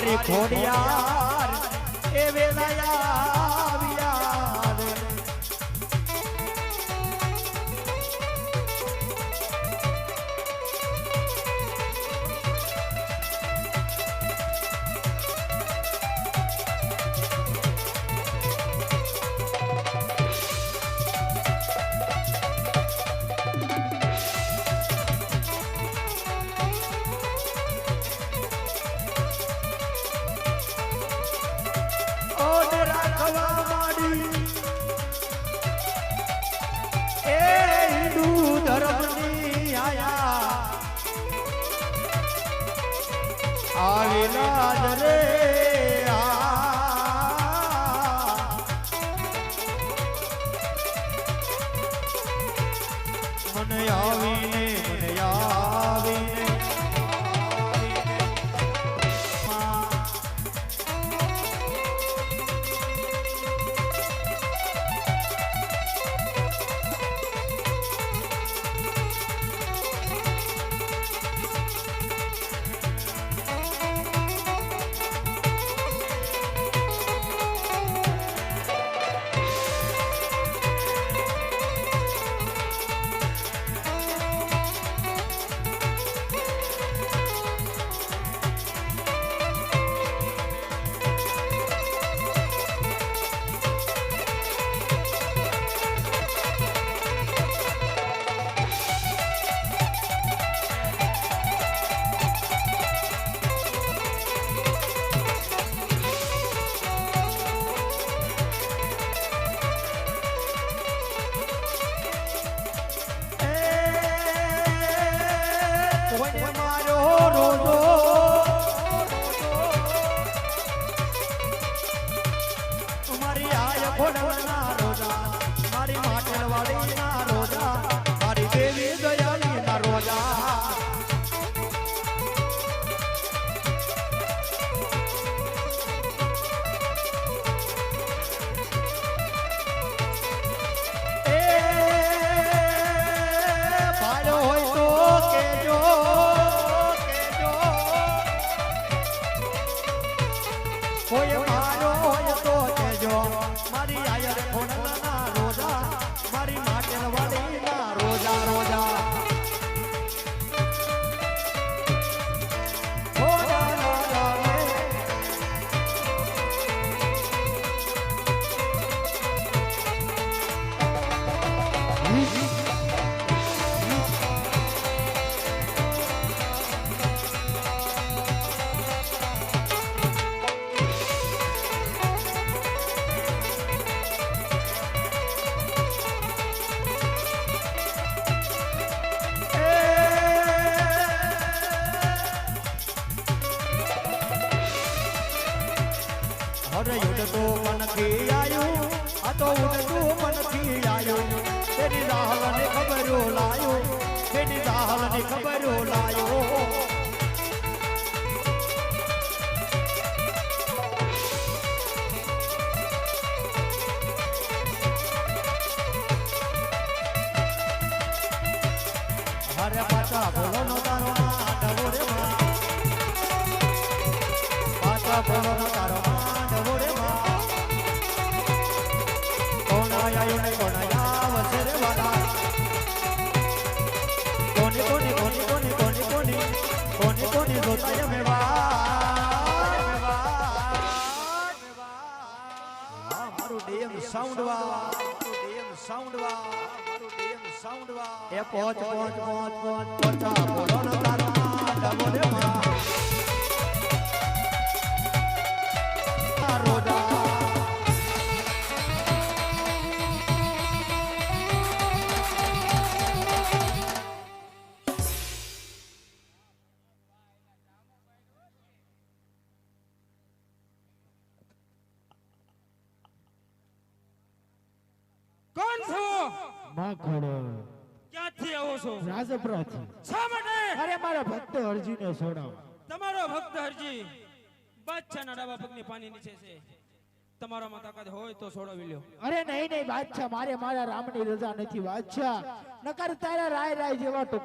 મારી ખોડિયાર એ વેલાયા વિયાર આવીલા રે મને આવીને કોઈ મારો હોય તો કેજો મારી આયર ખોડલના રોજા મારી માટેલ વાડીના રોજા રોજા अरे उड़तो मन की आयु तो उड़तो मन की आयु तेरी दाहल ने खबरो लायो तेरी दाहल ने खबरो लायो अरे पाचा बोलो नो तारो डबो रे मां पाचा बोलो नो तारो એ પોચ પોચ પોચ પોચ પોચા બોલો ન તારા ડબો રે માં રોજા કોણ છો? માખડો ક્યાંથી આવો છો? રાજપરાથી. શા માટે? અરે મારા ભક્ત હરજીને છોડાવો. તમારો ભક્ત હરજી બાદશાહના ડાબા પગની પાની નીચે છે. તમારામાં તાકાત હોય તો છોડાવી લ્યો. અરે નહીં નહીં બાદશાહ, મારે મારા રામની રજા નથી બાદશાહ. નકર તારા રાય રાય જેવા ટુકડા